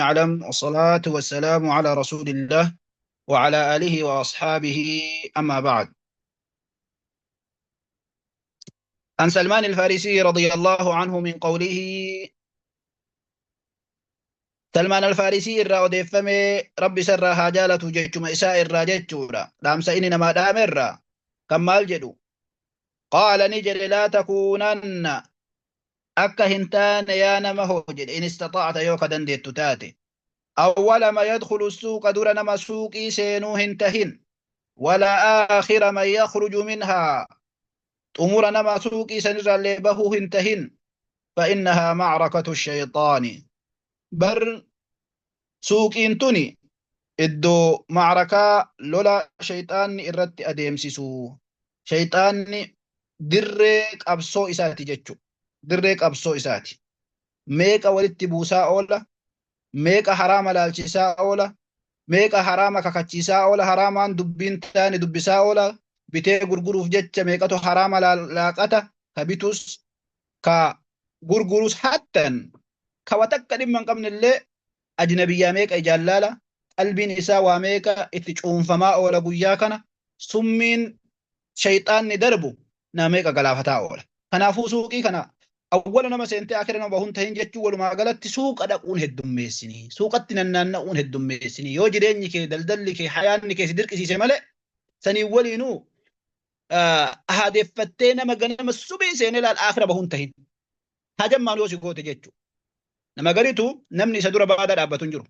يعلم، والصلاة والسلام على رسول الله وعلى آله وأصحابه. أما بعد. عن سلمان الفارسي رضي الله عنه من قوله. سلمان الفارسي الرا وديفمي ربي سر هاجالة جيتشما إساء الرا جيتشورا دام سئني نما دام الرا كمال جدو. قال نجل لا تكونن أكا هنتان يا نما جد إن استطعت يوكا دندت تاتي أول ما يدخل السوق دور نما سوقي سينو هنتهن ولا آخر من يخرج منها أمور نما سوقي سنرى لبه هنتهن فإنها معركة الشيطان بر سوقين تني إدو معركة لولا شيطان إرت أديمسسو شيطان دريك أبسو إساتي جتشو دريك أبسو إساتي ميكا ولت بوسا أولا ميكا حرام لالشيسا أولا ميقا حراما كاكاتشيسا أولا حرامان دبين تاني دبسا أولا بتي غرغروف جتش ميقاتو حراما لاقاتا كبيتوس كا غرغروس حتى كواتك من قبل اللي أجنبيا ميقا إجالالا قلبين إسا وميقا اتجعون فما أولا قياكنا سمين شيطان دربو ناميقا قلافتا أولا كنافو سوقي كنا أولا نما سنتي آخر نما بهون تهين جتشو ولما قالت سوق أدقون هدوم ميسيني سوقت ننانقون هدوم ميسيني يو جريني كي دلدل كي حياني كي سدرك سي سمالي سني ولينو هادف فتينا مغنم السبي سيني للآخر بهون تهين هاجم ما نوسي قوتي جتشو نما قريتو نمني سدور بعد أبتون جرو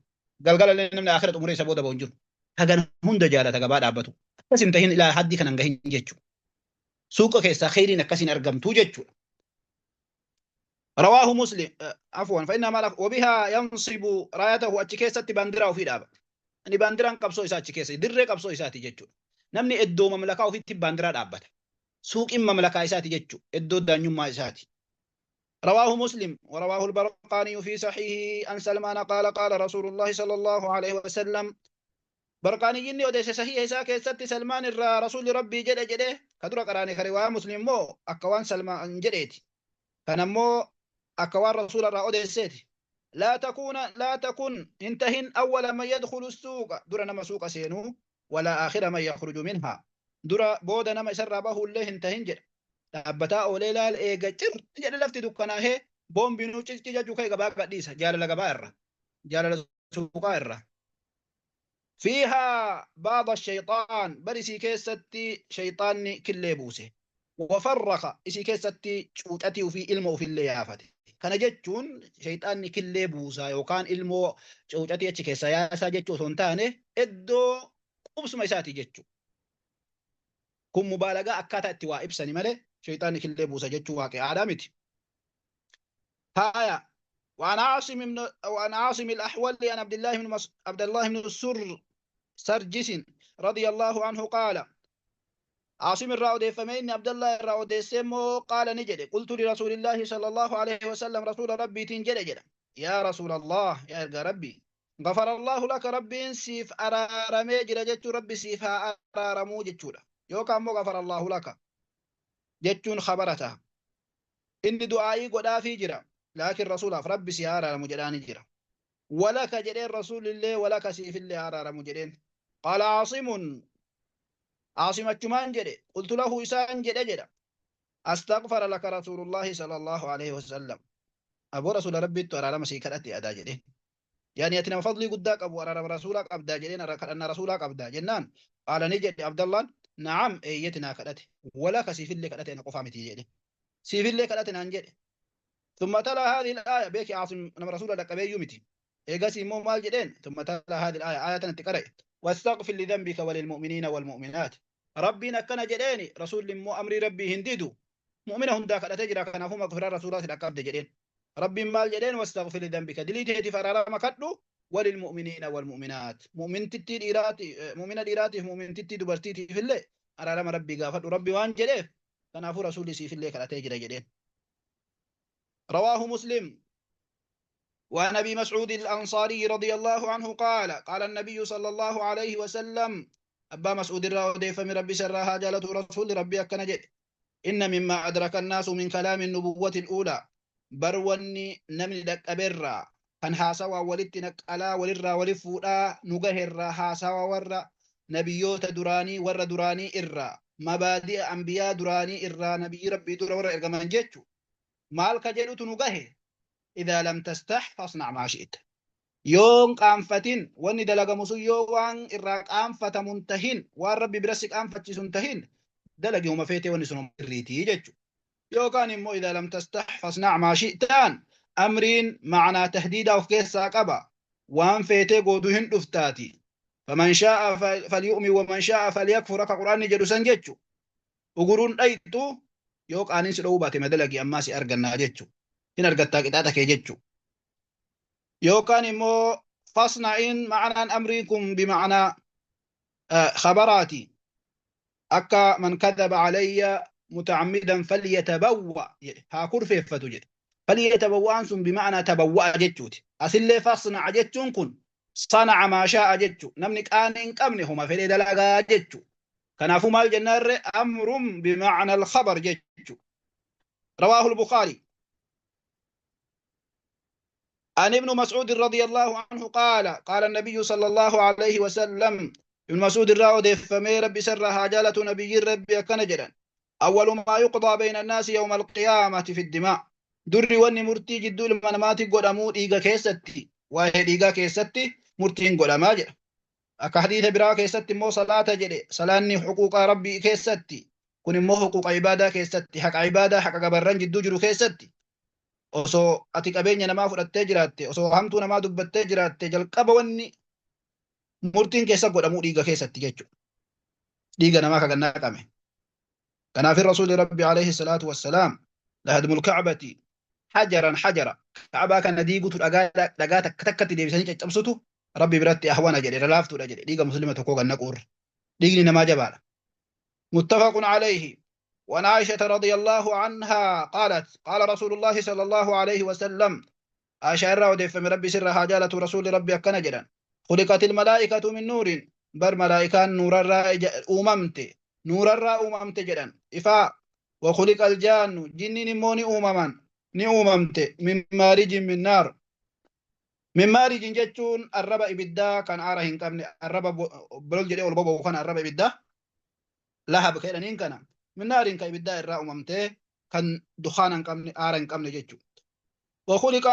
قال لي نمني آخرة أموري سبودا بهون جرو هاجن هند جالة تقباد أبتو بس انتهين إلى حدي كان نغهين جتشو سوق كيسا خيري نكسين أرقمتو جتشو. رواه مسلم عفوا فإن مالك وبها ينصب رايته أتشكيسة باندرا وفي دابا أني باندرا قبصو إسا أتشكيسة در قبصو إسا تججو نمني إدو مملكة وفي باندرا دابا سوق إما مملكة إسا تججو إدو دانيوم ما إساتي. رواه مسلم ورواه البرقاني في صحيحه عن سلمان قال قال رسول الله صلى الله عليه وسلم برقاني جني وديس صحيح إسا كيست سلمان رسول ربي جده جده كدر قراني كروا مسلم مو أكوان سلمان جديتي فنمو أكوان رسول الله أوديسيتي لا تكن انتهن أول ما يدخل السوق در نما سوق سينو ولا آخر ما يخرج منها در بود نما سر به الله انتهن جر أبتا أوليلا الإيجا جر جر لفت دكنا هي بوم بينو تيجا جوكا يقبا قديسة جال لقبا جال سوقا إرّا فيها بعض الشيطان برسي كيستي شيطان كل بوسه وفرق إسي كيستي شوتاتي وفي إلمو في اللي يافتي كان جتشون شيطان كل بوسا وكان إلمو شوتاتي أتش كيسا ياسا جتشو سنتاني إدو قبس ما يساتي جتشو كم مبالغة أكاتا اتوا إبساني مالي شيطان كل بوسا جتشو واقع عدامتي هايا. وعن عاصم الأحول عن عبد الله بن السر سرجس رضي الله عنه قال عاصم الراودي فمين عبد الله الراودي سمو قال نجد قلت لرسول الله صلى الله عليه وسلم رسول ربي تنجد جد يا رسول الله يا ربي غفر الله لك ربي سيف أرارمي جرجت ربي سيف أرارمو جتشولا يوكا مو غفر الله لك جتشون خبرتها إن دعائي قدا في جرا لكن رسول ربي سيارة مجراني جرا ولك جدين رسول الله ولك سيف الله أرارمو جدين قال عاصم الجمان جدي قلت له إسان جدي أستغفر لك رسول الله صلى الله عليه وسلم أبو رسول ربي ترى لما سيكرتي أدا جدي يعني أتنا فضلي قدك أبو رسولك أبدا جدين أن رسولك أبدا جنان قال نجد عبد الله نعم أيتنا كرتي ولا كسيف اللي كرتي أنا قفامتي جدي سيف اللي كرتي أنجدي ثم تلا هذه الآية بك عاصم نم رسول لك أبي يومتي إيجاسي مو مال جدين ثم تلا هذه الآية آية تقرأ واستغفر لذنبك وللمؤمنين والمؤمنات ربنا كان جديني رسول مو أمري ربي هنديدو مؤمنة هندا كلا تجرى كان هم غفر رسولات الأكابد جدين ربي مال جدين واستغفر لذنبك دليته تفرار مكدو وللمؤمنين والمؤمنات مؤمن تتي ديراتي مؤمنة ديراتي مؤمن تتي دبرتي في الله أرارم ربي غافر ربي وان جدين كان أفو رسول سي في الله كلا تجرى جدين. رواه مسلم وعن أبي مسعود الأنصاري رضي الله عنه قال قال النبي صلى الله عليه وسلم أبا مسعود الراودي فمن ربي سرها جالة رسول ربي أكنا جد إن مما أدرك الناس من كلام النبوة الأولى بروني نمن دك أبرا kan haasawaa walitti naqalaa walirraa wali fuudhaa nu gaherraa haasawaa warra nabiyyoota duraanii warra duraanii irraa mabaadi'a ambiyaa duraanii irraa nabiyyi rabbii dura warra ergaman jechu maal ka jedhutu nu gahe idhaa lam tastah fasnac maa shi'ta yoon qaanfatin wanni dalagamu sun yoo waan irraa qaanfatamun tahin waan rabbi birasi qaanfachiisun tahin dalagi huma feetee wanni sun irriitii jechu yookaan immoo idhaa lam tastah fasnac maa shi'taan أمرين معنى تهديد أو كيس قبا وان فيتي قودهن دفتاتي فمن شاء فليؤمن ومن شاء فليكفر كقرآن جدو سنجتشو وقرون أيتو يوك آنين سلوباتي مدلقي أماسي أرقنا جتشو هنا أرقتاك إتاتك جتشو يوكان إمو فاصنعين معنى أمريكم بمعنى خبراتي أكا من كذب علي متعمدا فليتبوأ هاكور في فتجد فليتبوأ أنسم بمعنى تبوأ جتشوت أسلي فاصنع جتشون كن صنع ما شاء جتشو نمنك آنين كمنهما في دلقا جتشو كنافو مال جنار أمر بمعنى الخبر جتشو رواه البخاري عن ابن مسعود رضي الله عنه قال النبي صلى الله عليه وسلم ابن مسعود الراود فمي ربي سرها جالة نبي ربي كنجرا أول ما يقضى بين الناس يوم القيامة في الدماء دري واني مرتي جدو المناماتي قدامو إيغا كيستي واحد إيغا كيستي مرتين قداما جرا أكا حديث برا كيستي مو صلاة جري صلاني حقوق ربي كيستي كن مو حقوق عبادة كيستي حق عبادة حق قبران جدو جرو كيستي osoo ati qabeenya namaa fudhattee jiraatte osoo hamtuu namaa dubbattee jiraatte jalqaba wanni murtiin keessa godhamuu dhiiga keessatti jechuudha. Dhiiga namaa kan naqame. Kanaaf rasuulli rabbi alayhi salaatu wassalaam lahadmul ka'bati hajaran hajara ka'baa kana diigutu dhagaa takka takkatti deebisanii caccabsutu rabbi biratti ahwana jedhe laaftuudha jedhe dhiiga muslima tokkoo kan naquurra. Dhiigni namaa jabaadha. Muttafaqun alayhi. وعن عائشة رضي الله عنها قالت قال رسول الله صلى الله عليه وسلم عائشة ودف من ربي سرها جالة رسول ربي أكنجرا خلقت الملائكة من نور بر ملائكة نور الراء أممت جدا إفاء وخلق الجان جن نموني أممت من مارج من نار من مارج جتون الربا إبدا كان آرهن كمن الربا بلول جدي والبابا كان الربا إبدا لهب كيرانين كان من نار كيبدا الراء أممته كان دخانا كمن آرهن كمن جتو وخلق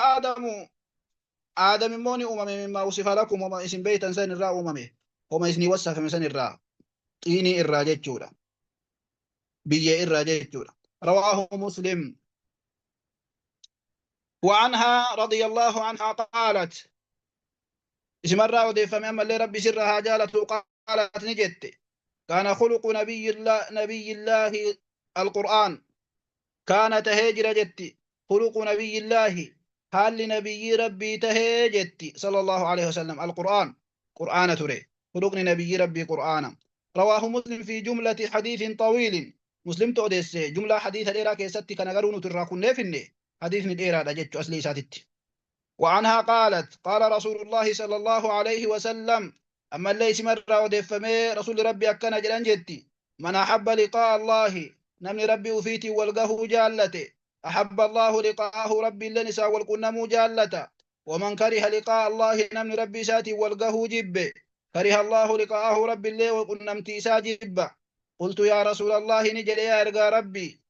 آدم موني مما وصف لكم وما اسم بيتا سن الراء وما اسني وصف من سن الراء طيني الراجة جولا بيه الراجة جولا رواه مسلم وعنها رضي الله عنها قالت اسم الراء ودي فمما اللي ربي سرها جالت قالت نجت كان خلق نبي الله القرآن كانت هجر جتي خلق نبي الله حال نبي ربي تهجتي صلى الله عليه وسلم القرآن قرآن تري خلق نبي ربي قرآنا رواه مسلم في جملة حديث طويل مسلم توديس جملة حديث الإراك يستي كان قرون تراكن نفني حديث الإراك جت أصلي ساتت وعنها قالت قال رسول الله صلى الله عليه وسلم أما الليس مرة ودفمي رسول ربي أكنا جلان جتي من أحب لقاء الله نمني ربي وفيتي والقه جالته أحب الله لقاءه ربي لنسا والقنم جالته ومن كره لقاء الله نمني ربي ساتي والقه جب كره الله لقاءه ربي اللي والقنم تيسا جب قلت يا رسول الله نجل يا إرقى ربي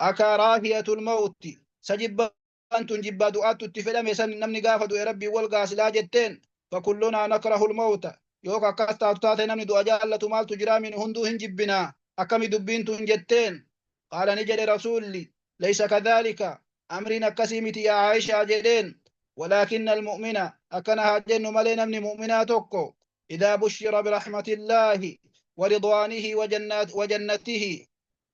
أكراهية الموت سجب أنتم جب دعات التفلم يسن نمني قافد يا ربي والقى سلاجتين فكلنا نكره الموت يوكا كاستا تاتي نمني دعا جالة مال تجرى من هندو هنجبنا أكمي دبين تنجتين قال نجل رسولي ليس كذلك أمرنا كسيمتي يا عائشة جدين ولكن المؤمن أكنها جن ملينا من مؤمناتك إذا بشر برحمة الله ورضوانه وجنته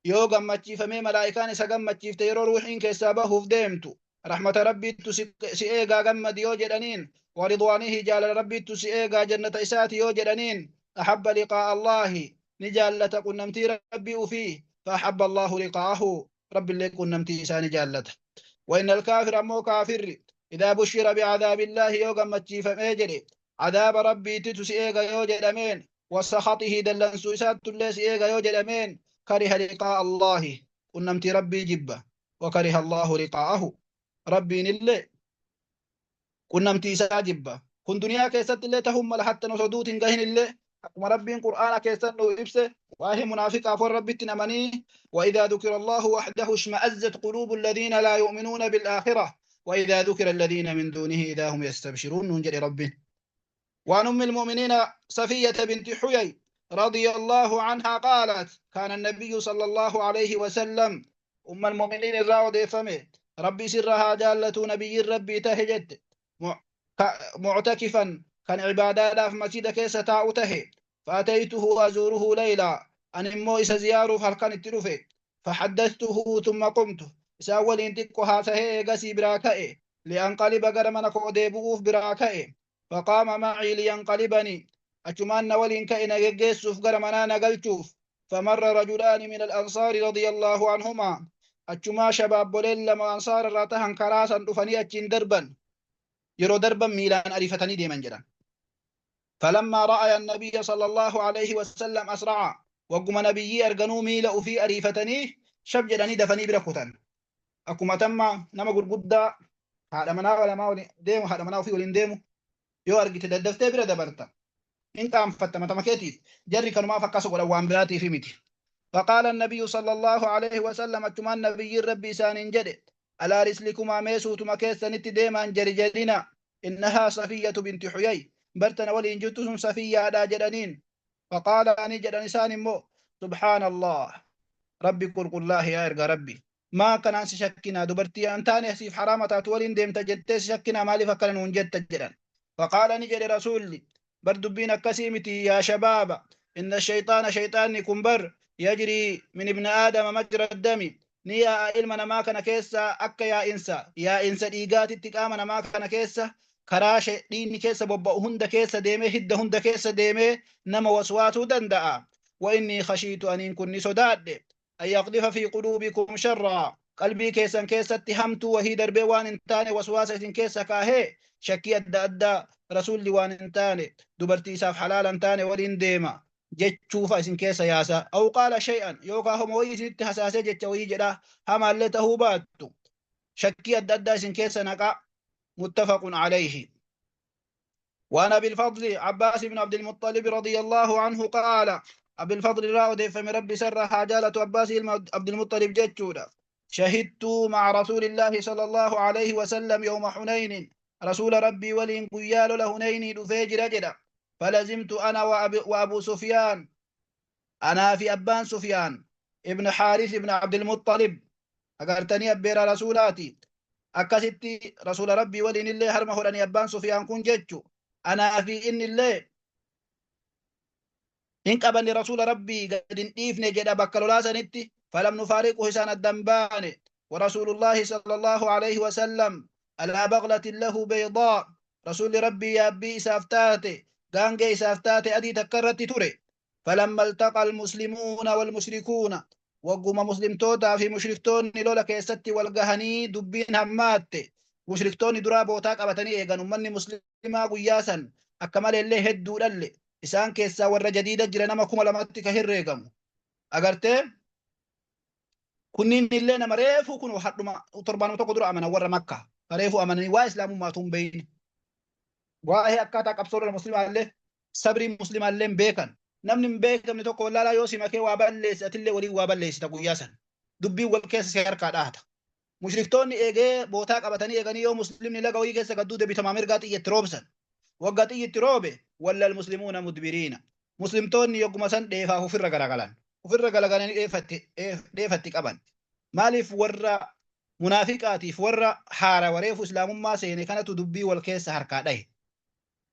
يوغا مچي فمي ملائكان سغم مچي تيرو روحين كسابه فديمتو رحمة ربي تسيئغا غمد يوجدنين ورضوانه جال ربي تسيئغا جنة إساتي يوجدنين أحب لقاء الله نجالة قنمتي ربي فيه فأحب الله لقاءه رب اللي كنا امتيسان جالته وإن الكافر أمو كافر إذا بشر بعذاب الله يوغا مجي فميجري عذاب ربي تتسئيغا يوجد أمين وسخطه دلن سوسات الليس إيغا يوجد أمين كره لقاء الله كنا امتي ربي جبه وكره الله لقاءه ربي نلي كن نمتي ساجبة كن دنيا كيست اللي تهم حتى نصدوت إنجهن اللي أكما ربي قرآن كيست إبسه وهي منافق أفر ربي تنمني وإذا ذكر الله وحده اشمأزت قلوب الذين لا يؤمنون بالآخرة وإذا ذكر الذين من دونه إذا هم يستبشرون ننجل ربي. وعن أم المؤمنين صفية بنت حيي رضي الله عنها قالت كان النبي صلى الله عليه وسلم أم المؤمنين الراود فمه ربي سرها جالة نبي ربي تهجت معتكفا كان عبادة في مسجد كيس تاؤته فأتيته أزوره ليلى أن مويس زياره فالكان التلفه فحدثته ثم قمت سأول انتقو هاسه قسي براكئ لأنقلب قرمنا قوديبوف براكئ فقام معي لينقلبني أجمان ولين كائن جيسوف قرمنا نقلتوف فمر رجلان من الأنصار رضي الله عنهما أجما شباب بولين لما أنصار راتهن كراسا دفني أجين دربا يرو دربا ميلان أريفتني دي منجرا فلما رأى النبي صلى الله عليه وسلم أسرع وقم نبي أرقنوا ميلا في أريفتني شبجرني دفني بركوتان أكما تم نما قد هذا منا ولا ما ديمو هذا منا في ولين ديمو يو أرقيت ددفتي برا دبرتا إن كان فتما تمكيتي جري كانوا ما فكسوا ولا وامبراتي في متي فقال النبي صلى الله عليه وسلم أتمان نبي ربي سان جد على رسلكما ميسو تمكيس نتي ديما جري جرينا إنها صفية بنت حيي برتنا ولين جتسم صفية على جدنين فقال أني جدن سان مو سبحان الله ربي قل الله يا إرقى ربي ما كان أنس شكنا دبرتي أنتاني سيف حرامة تولين ديم تجدتس شكنا مالي فكرن ونجد تجدن فقال نجد رسولي بردبين كسيمتي يا شباب إن الشيطان شيطان كنبر يجري من ابن آدم مجرى الدم نيا علمنا ما كان كيسا أكا يا إنسا إيقات التقامنا ما كان كيسا كراش دين كيسا ببا هند كيسا ديمي هد هند كيسا ديمي نما وسواتو دندعا وإني خشيت أن كن سداد أن يقذف في قلوبكم شرا قلبي كيسا كيسا اتهمت وهي دربيوان انتاني وسواسة كيسا كاهي شكي أدى رسول لوان انتاني دبرتي ساف حلال انتاني ولين ديما جتشوفا اسن كيسا ياسا أو قال شيئا يوكا هم ويسن اتحساسي جتشوي جدا هما اللي تهوباتو شكي أدى اسن كيسا نقع متفق عليه. وأنا بالفضل عباس بن عبد المطلب رضي الله عنه قال أبي الفضل راود فمن ربي سر حاجالة عباس عبد المطلب جتشودا شهدت مع رسول الله صلى الله عليه وسلم يوم حنين رسول ربي ولين قيال لهنين دفيج رجلا فلزمت أنا وأبو سفيان أنا في أبان سفيان ابن حارث ابن عبد المطلب أقرتني أبير رسولاتي أكستي رسول ربي ولين الله هرمه لني أبان سفيان كن جتشو أنا في إن الله إن قبل رسول ربي قد إفني جدا بكالولا سنتي فلم نفارقه سنة الدنبان ورسول الله صلى الله عليه وسلم على بغلة له بيضاء رسول ربي يا أبي إسافتاتي قانجي إسافتاتي أدي تكرت تري فلما التقى المسلمون والمشركون وقم مسلم توتا في مشركتون لولا كيستي والقهني دبين همات مشركتون درابوتاك أبتني إيغان أمني مسلمة قياسا أكمل اللي هدو للي إسان كيسا ورى جديدة جرى نما كما لماتي كهر ريقم أغرتي كنين اللي نما ريفو كنو حدما تربانو تقدر أمنا ورى مكة فريفو أمنني وإسلام ما تنبين وهي أكاتا قبصور المسلم اللي صبري مسلم اللي بيكن نمن بيكن نتوقع لا يوسي مكي وابليس أتلي ولي وابليس تقو ياسن دبي والكيس سياركا داهتا مشركتون إيغي بوتاك أبتني إيغاني يو مسلمني لغا ويغيس قدود بتمامير قاتي يتروبسن وقاتي يتروبي ولا المسلمون مدبرين مسلمتون يقوم سن ديفا في الرغلغلان وفي الرغلغلان ديفتي قبن مالف ورا منافقاتي ورا حارة وريف اسلام ما سيني كانت دبي والكيس حركا داي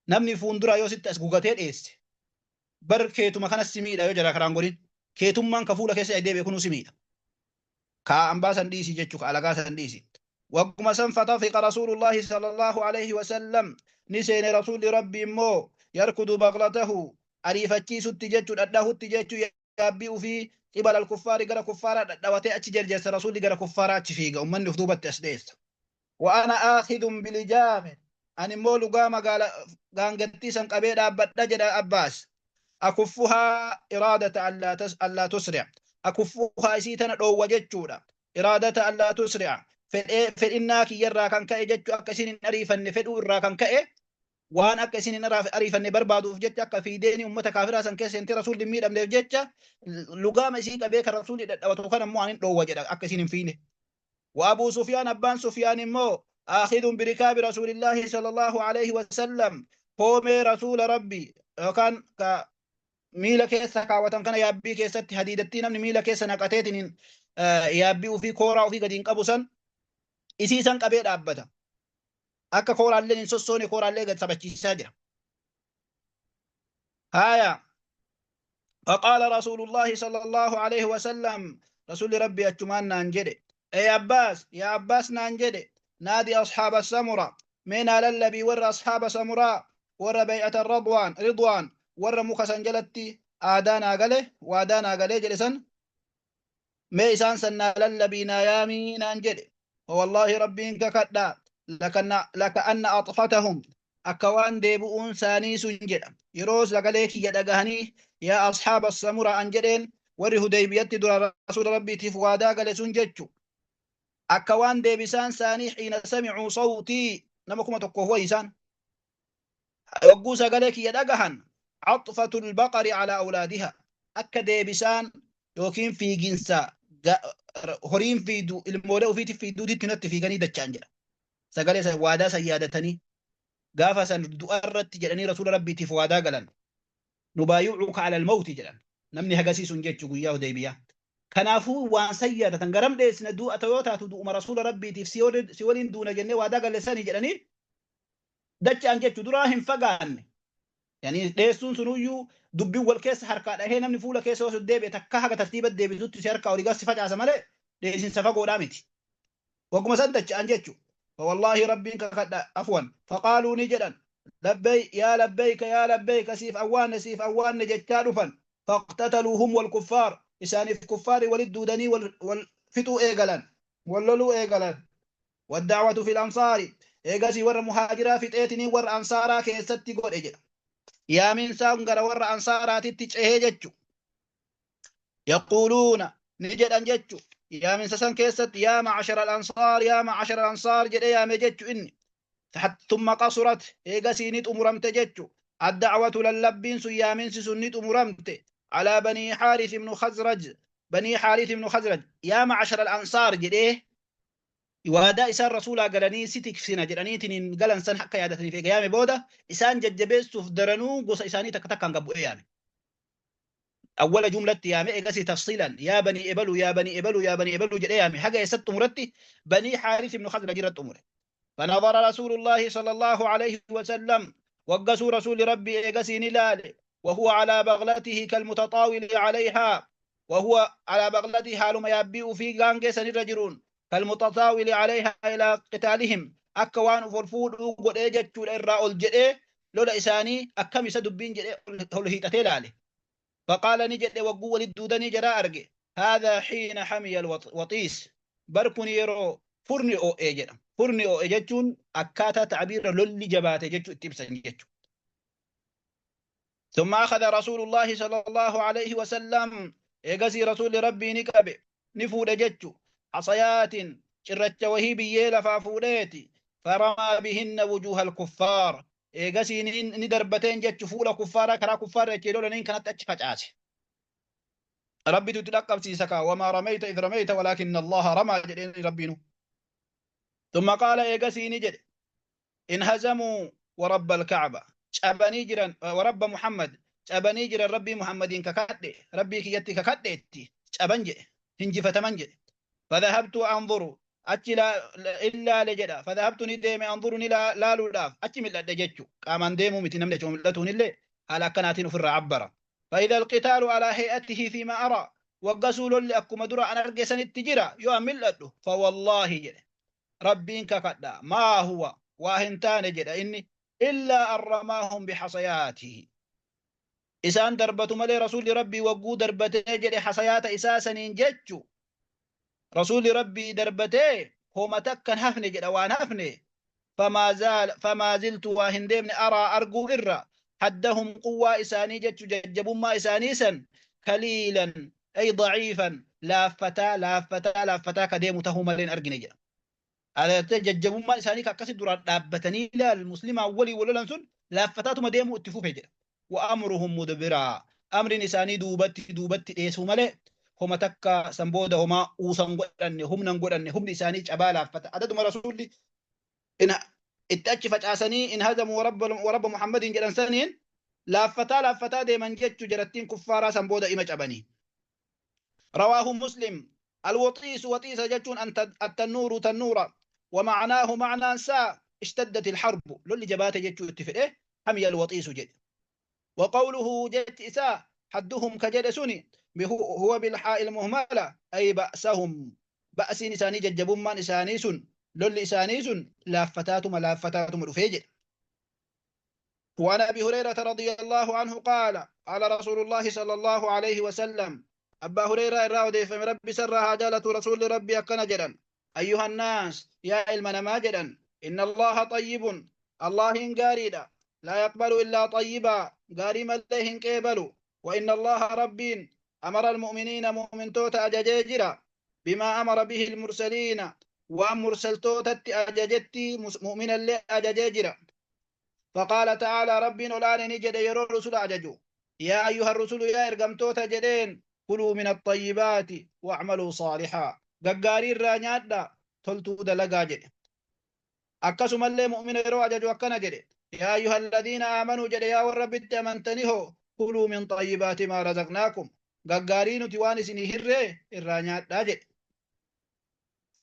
نمني فوندرا يو ست اسغوغاتي ديس بر كيتو ما كان سميدا يو جرا كرانغورين كيتو من كفولا كيس ايدي بيكونو سميدا كا امباسن ديسي جچو علاغاسن ديسي وقم سن فتفق رسول الله صلى الله عليه وسلم نسين رسول ربي مو يركض بغلته أريفتشي ستجتشو أداه التجتشو يابيو في قبل الكفار قرى كفارة دواتي أتجر جيس رسول قرى كفارة أتشفيق أمان نفذوبة تسديس وأنا آخذ بلجام أن مولو قام قان قدتيسا قبيل أبد أباس أكفها إرادة ألا تسرع أكفها إسيتنا دو وجتشودا إرادة ألا تسرع fedhinnaa kiyyarraa kan ka'e jechuu akka isin hin ariifanne fedhuu irraa kan ka'e waan akka isin hin ariifanne barbaaduuf jecha akka fiideeni ummata kaafiraa san keessa inti rasuulli miidhamneef jecha lugaama isii qabee kan rasuulli dhadhabatu kan ammoo anin dhoowwa jedha akka isin hin fiine. وأبو سفيان أبان سفيان مو آخذ بركاب رسول الله صلى الله عليه وسلم قومي رسول ربي وكان ميلا كيسا كاوتن كان يابي كيسا حديدتين من ميلا كيسا نقاتين يابي وفي كورا وفي قدين قبسا إسيسا قبيل أبدا أكا كورا اللي نسوسوني كورا اللي قد سبتشي ساجر هايا فقال رسول الله صلى الله عليه وسلم رسول ربي أجمان نانجري أي عباس يا عباس نانجري نادي أصحاب السمرة من على الذي ور أصحاب سمراء ور بيعة رضوان ور مكسن جلتي آدانا قاله وآدانا قاله جلسن ميسان سنة للبي نايامي نانجري والله ربي إنك كدا لكأن أطفتهم أكوان ديبؤون ساني سنجر يروز لقليك يدقهني يا أصحاب السمرة أنجرين ور هديبيت در رسول ربي تفوادا قال سنججو أكوان ديبسان ساني حين سمعوا صوتي نمكم تقوه إنسان وقوس قالك يدقهن عطفة البقر على أولادها أكا ديبسان يوكين في جنسا هرين في دو المولى في دو دي تنت في غني دچانجر سقالي وادا سيادتني قافا سن دؤرت جلني رسول ربي تفوادا قالن نبايعك على الموت جلن نمني هقاسي سنجيتشو قياه ديبيا كنافو وان سيادة تنقرم ديس ندو أتويوتا تدو رسول ربي تف سيولين دون جنة وادا قال لساني جلني دچ أنجيتشو دراهم فقان يعني ديسون سنويو دبي والكيس حركات هي نمني فولا كيس وسو ديبي تكاها ترتيب الديبي زوت سيركا ورقاس فجأة سمالي ديسين سفقو دامتي وقم سندچ أنجيتشو فوالله ربي كقد عفوا فقالوا نجدا لبيك يا لبيك سيف أوان جتالفا فاقتتلوا هم والكفار إسان الكفار والدودني والفتو إيقلان واللولو إيقلان والدعوة في الأنصار إيقاسي ور مهاجرا فتئتني ور أنصارا كيستي قول إجل يا من سانقر ور أنصارا تتجعه جتشو يقولون نجد أنجتشو يا من سسن كيست يا معشر الأنصار جد يا مجتشو إني ثم قصرت إيقاسي نت أمرمت جتشو الدعوة للبين يا من سسنت أمرمت على بني حارث بن خزرج يا معشر الأنصار جديه وهذا إسان رسول قالني ستك سنة جراني تنين قالن سن حقا يادتني في قيامي بودا إسان ججبس تفدرنو قص إساني تكتكن قبو إيامي أول جملة يامي إقاسي تفصيلا يا بني إبلو جديامي حقا يسد أمرتي بني حارث بن خزرج جرت أمره فنظر رسول الله صلى الله عليه وسلم وقسوا رسول ربي إقاسي نلالي وهو على بغلته كالمتطاول عليها وهو على بغلته حال ما يبيء في غانجس الرجلون كالمتطاول عليها إلى قتالهم أكوان فرفود قد إجتشو الإراء الجئة لولا إساني أكم يسدبين جئة هلهيتة لالي فقال نجد وقوة للدودني جرى أرقي هذا حين حمي الوطيس بركني يرو فرني أو إجتشون أكاتا تعبير للي جبات إجتشو اتبسن إجتشو ثم أخذ رسول الله صلى الله عليه وسلم إيقاسي رسول ربي نكابي نفود جتشو عصيات شرت وهي بيلا فافوليتي فرمى بهن وجوه الكفار إيقاسي ندربتين جتشو فولا كفارا كرا كفار يجيلولا نين كانت أجفج آسي ربي تتلقب سيسكا وما رميت إذ رميت ولكن الله رمى جدين ربينو ثم قال إيقاسي نجد انهزموا ورب الكعبة شابني جرا ورب محمد شابني جرا ربي محمدين ككدي ربي كيتي ككديتي شابنجي هنجي فتمنجي فذهبت أنظر أتلا إلا لجدا فذهبت نديم أنظرني لا لولاف أتمي لدجتشو كمان ديمو متنم لجوم لتون اللي على كناتين في العبرة فإذا القتال على هيئته فيما أرى وقسوا للي أكو مدرى أنا رقسن التجرى يؤمن له فوالله جدا ربي ككدا ما هو واهنتان جدا إني إلا أن رماهم بحصياته إسان دربة ملي رسول ربي وقو دربته جدي حصيات إساسا جتشو رسول ربي دربته هو متكن هفني جدا وان هفني فما زلت واهندين أرى أرجو إرى حدهم قوة إساني جتشو ججب ما إسانيسا قليلا أي ضعيفا لا فتا كديم تهما لين أرجني جدا على ججبوا ما إساني كأكسي درات دابتني لا المسلم أولي ولا لنسون لا فتاتو مديمو اتفو فجر وأمرهم مدبرا أمر إساني دوبت إيسو ملي هما تكا سنبودا هما أوسان هم ننقرن هم إساني جبالا فتا عدد ما رسولي إن اتأتش فجأسني إن هزموا ورب محمد جلن سنين لا فتا دي من جتشو جرتين كفارا سنبودا إما جبني رواه مسلم الوطيس وطيس جتشون أن التنور تنورا ومعناه معنى سا اشتدت الحرب للي جبات جتشو اتفق إيه حمي الوطيس جد وقوله جت إساء حدهم كجد سني هو بالحاء المهملة أي بأسهم بأس نساني ججبون ما نساني سن للي إساني سن لافتاتهم لافتاتهم الفجر وعن أبي هريرة رضي الله عنه قال قال رسول الله صلى الله عليه وسلم أبا هريرة الراودي فمن ربي سرها جالة رسول ربي أكنا جدا أيها الناس يا علمنا ما جدا إن الله طيب الله إن قاريدا لا يقبل إلا طيبا قاري مليه كيبل وإن الله ربي أمر المؤمنين مؤمن توت أججيجرا بما أمر به المرسلين ومرسل توت أججتي مؤمنا لأججيجرا فقال تعالى ربي الآن نجد يرو الرسل أججو يا أيها الرسل يا إرقمتوت جدين كلوا من الطيبات واعملوا صالحا ققاري الرانيات تلتو دلقا جد أكسم اللي مؤمن يرو أججو أكنا جد يا أيها الذين آمنوا جد يا والرب التمنتنه كلوا من طيبات ما رزقناكم ققاري نتواني سني هره الرانيات جد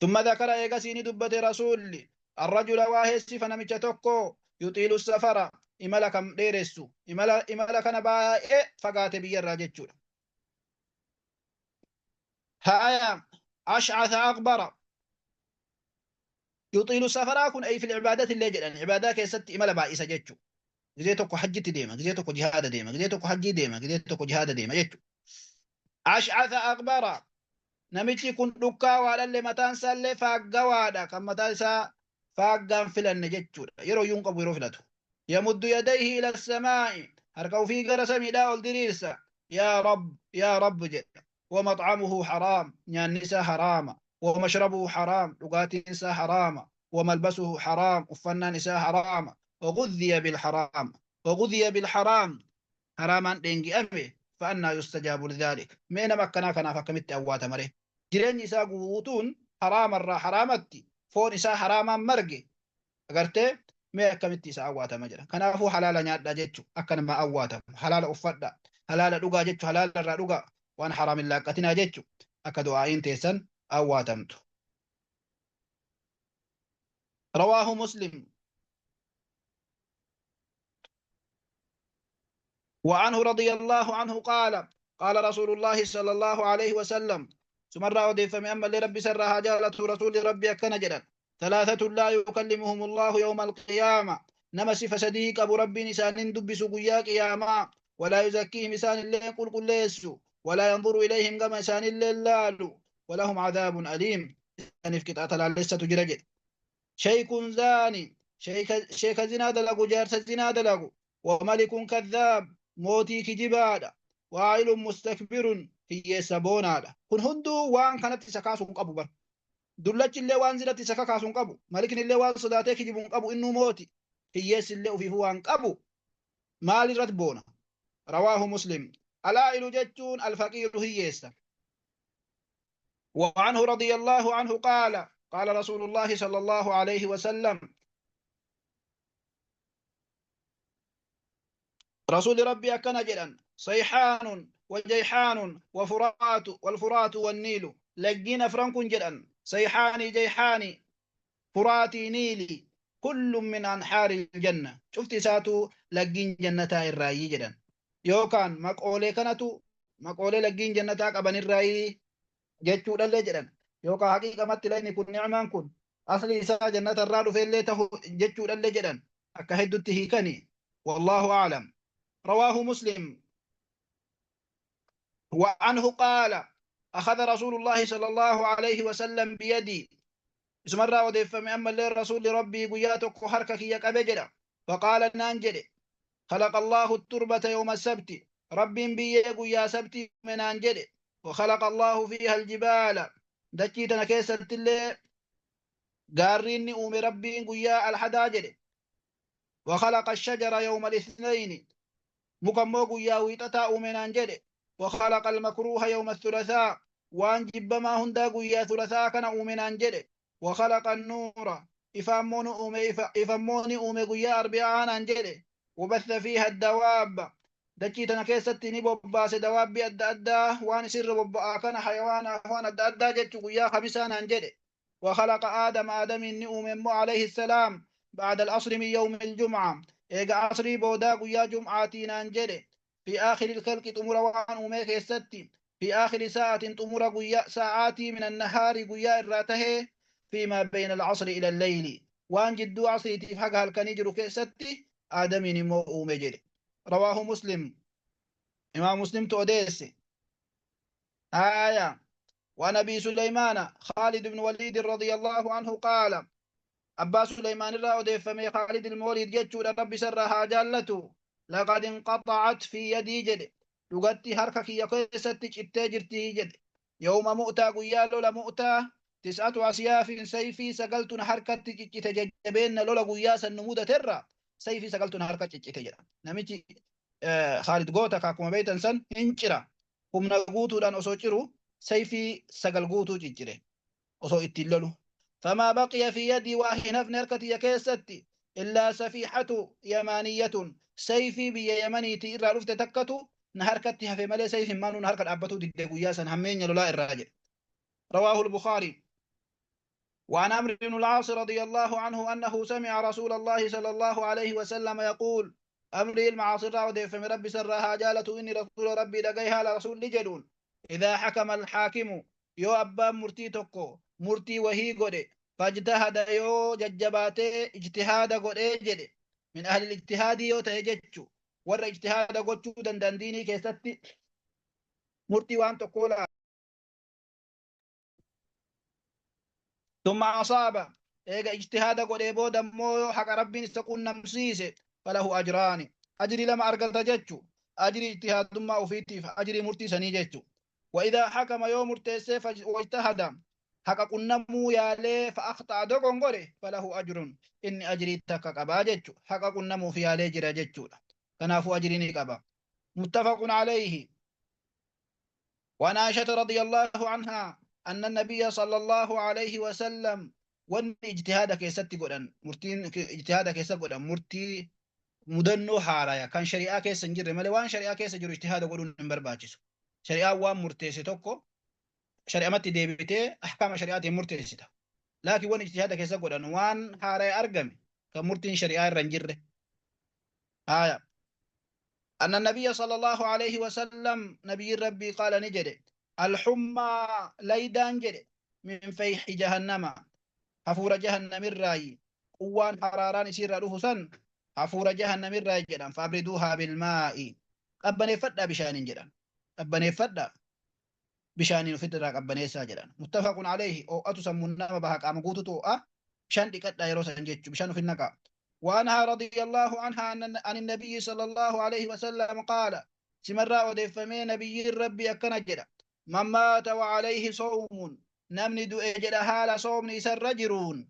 ثم ذكر إيقاسيني دبت رسول الرجل واهس فنمج تكو يطيل السفر إملا كم ديرسو إملا كان باء فقات بير راجتشو هايا أشعث أغبر يطيل السفر أكون أي في العبادات اللي جل العبادات كيست إملا بائسة جتشو جزيتك حج ديما جزيتك جهاد ديما جزيتك حج ديما جزيتك جهاد ديما جتشو أشعث أغبر نمتي كن دكا وعلى اللي متان سالي فاقوادا كم متان سا فاقان فلن جتشو يرو ينقب ويرو فلتو يمد يديه إلى السماء هركو في قرس ميدا الدريسة يا رب جد ومطعمه حرام نيان نساء حرام ومشربه حرام لغات نساء حرام وملبسه حرام وفنا نساء حرام وغذي بالحرام حراما دينجي أمي فأنا يستجاب لذلك مين مكنا كنا فكمت أوات مري جرين نساء قوتون حرام الرا حرامتي فون نساء حراما مرقي أغرتي ما كمت نساء أوات مجرى كنا فو حلالا نيادا جيتشو أكنا ما أواتا حلالا أفدا حلالا دوغا جيتشو حلالا را دوغا وان حرام الله قتنا جيتشو أكا دعائين تيسن أواتمتو رواه مسلم وعنه رضي الله عنه قال قال رسول الله صلى الله عليه وسلم سمر وديف من أما لرب سرها جالت رسول ربي كنجرا ثلاثة لا يكلمهم الله يوم القيامة نمس فسديك أبو رب نسان دبس قياك ياما ولا يزكيهم نسان اللي يقول قل ليسو ولا ينظر إليهم كما نسان اللي لالو ولهم عذاب أليم نفكت أتلا لسة جرجل شيك زاني شيك زنا دلقو جارس زنا دلقو وملك كذاب موتي كجبادا وعائل مستكبر هي سبونادا كن هندو وان كانت سكاسون قبو بر دلت اللي وان زلت سكاسون قبو ملك اللي وان صداتي كجبون قبو إنه موتي هي اللي في هوان قبو مال رتبونا رواه مسلم العائل جتون الفقير هي يسا وعنه رضي الله عنه قال قال رسول الله صلى الله عليه وسلم رسول ربي أكن جدا صيحان وجيحان وفرات والفرات والنيل لقينا فرنك جدا صيحان جيحان فراتي نيلي كل من أنحار الجنة شفت ساتو لقين جنتا الرأي جدا يوكان مقولي كانتو مقولي لقين جنتا قبن الرأي جتشو دل جدا يوكا حقيقة متلين كن نعمان كن أصلي إساء جنة الرادو في اللي تهو جتشو دل جدا أكهدو التهيكني والله أعلم رواه مسلم وعنه قال أخذ رسول الله صلى الله عليه وسلم بيدي اسم الرا وديف من أما اللي رسول ربي قياتك حركك يكبجر فقال نانجر خلق الله التربة يوم السبت رب بي قيا سبت من أنجر وخلق الله فيها الجبال دكيتنا كيسة اللي قارين أومي ربي قيا الحداجر وخلق الشجر يوم الاثنين مكمو قيا ويتتا أومنان جد وخلق المكروه يوم الثلاثاء وان جب ما هندا قيا ثلاثاء كان أومنان جد وخلق النور إفمون أومي قيا أربعان جد وبث فيها الدواب دجيتنا كيستي نبوباس دواب أدى أدى وان سر ببقى كان حيوانا وان أدى أدى جت قيا خمسان جد وخلق آدم نؤمن عليه السلام بعد العصر من يوم الجمعة إيجا عصري بودا قيا جمعاتين أنجلي في آخر الخلق تمر وان أميك يستي في آخر ساعة تمر قيا ساعاتي من النهار قيا الراته فيما بين العصر إلى الليل وان جدو عصري تفحق هالكنيجر كيستي آدم نمو أمجري رواه مسلم إمام مسلم توديسي آية ونبي سليمان خالد بن وليد رضي الله عنه قال أبا سليمان الرأودي فمي خالد المولد جتشو ربي سرها جالته لقد انقطعت في يدي جد لغتي هركك يكيستك التاجرتي جد يوم مؤتى قيالو لمؤتى 9 أسياف سيفي سقلتنا حركتك تججبين لولا قياسا نمودة ترى سيفي سقلتنا حركتك تججب نمتي خالد قوتا كاكما بيتا سن انشرا هم نقوتو لان أسوچرو سيفي سقل قوتو ججره أسو اتللو فما بقي في يدي واحد في نركتي يكيستي إلا سفيحة يمانية سيفي بي يمني تيرا رفت تكتو نهركتها في ملي سيف مانو نهركت أبتو دي قياسا همين يلولا الراجل رواه البخاري وعن عمرو بن العاص رضي الله عنه أنه سمع رسول الله صلى الله عليه وسلم يقول أمري المعاصر ودي فمن ربي سرها جالة إني رسول ربي لقيها لرسول لجدون إذا حكم الحاكم يو أبا مرتي تكو مرتي وهي قد فاجتهد يو ججباتي اجتهاد قد جد من أهل الاجتهاد يو تهججو ور اجتهاد قد شودا دنديني كيستي مرتي وان تقول ثم أصاب إيجا اجتهاد قد بودا مو حق ربي نستقون نمسيسي فله أجران أجري لما أرقلت جتشو أجري اجتهاد ما أفيتي أجري مرتي سني جتشو وإذا حكم يوم مرتسي واجتهد حق قنمو يالي فأخطأ دقون قري فله أجر إني أجري تكك أبا جتشو حق قنمو في يالي جرى جتشو كنافو أجريني كبا متفق عليه. وعن عائشة رضي الله عنها أن النبي صلى الله عليه وسلم وان اجتهادك يستي قدن مرتين اجتهادك يستي قدن مرتي مدنو حارايا كان شريعة كيس نجر مالي وان شريعة كيس جرو اجتهاد قدن نمبر باجسو شريعة وان مرتيسي توكو شريعة متي ديبتي أحكام شريعة مرتيسي تا لكن وان اجتهادك يستي قدن وان حارايا أرقمي كمرتين شريعة رنجر آية أن النبي صلى الله عليه وسلم نبي ربي قال نجد الحمى ليدان جد من فيح جهنم حفور جهنم الراي قوان حراران يسير له سن حفور جهنم الراي جدا فابردوها بالماء أبني فدا بشان جدا أبني فدا بشان فدرا أبني ساجدا متفق عليه أو أتسمون بها قام قوتو شان ديكت يروسن جيتش بشان في النقا وعنها رضي الله عنها عن النبي صلى الله عليه وسلم قال سمرا ودفمي نبي ربي أكنجد من مات وعليه صوم نمن دو اجد حال صوم نسر جرون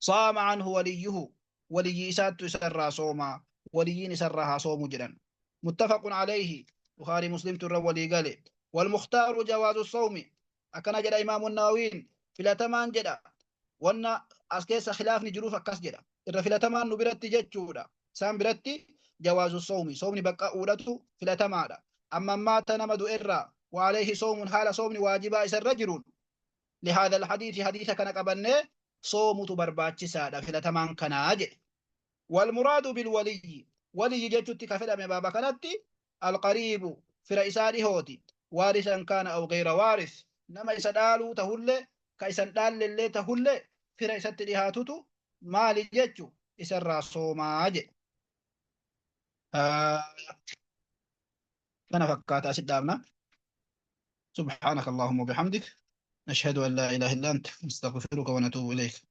صام عنه وليه ولي سات سر صوما ولي سرها صوم جدا متفق عليه بخاري مسلم تر ولي قال والمختار جواز الصوم أكنجد إمام النووي في الأتمان جدا وانا أسكيس خلاف نجروف أكاس جدا إذا في الأتمان نبرت جتشودا سام برتي جواز الصوم صوم بقى أولته في الأتمان أما مات نمد إرّا وعليه صوم حال صوم واجبا إسر رجل لهذا الحديث حديث كان قبلنا صوم تبرباتش سادة في الأتمان كان أجل والمراد بالولي ولي جتشت كفل من بابا كانت القريب في رئيسان هوتي وارثا كان أو غير وارث نما يسدالو تهل كيسن دال اللي تهل في رئيسة لهاتوتو مال جتشو إسر صوما أجل أنا فكات أسدامنا سبحانك اللهم وبحمدك نشهد أن لا إله إلا أنت نستغفرك ونتوب إليك.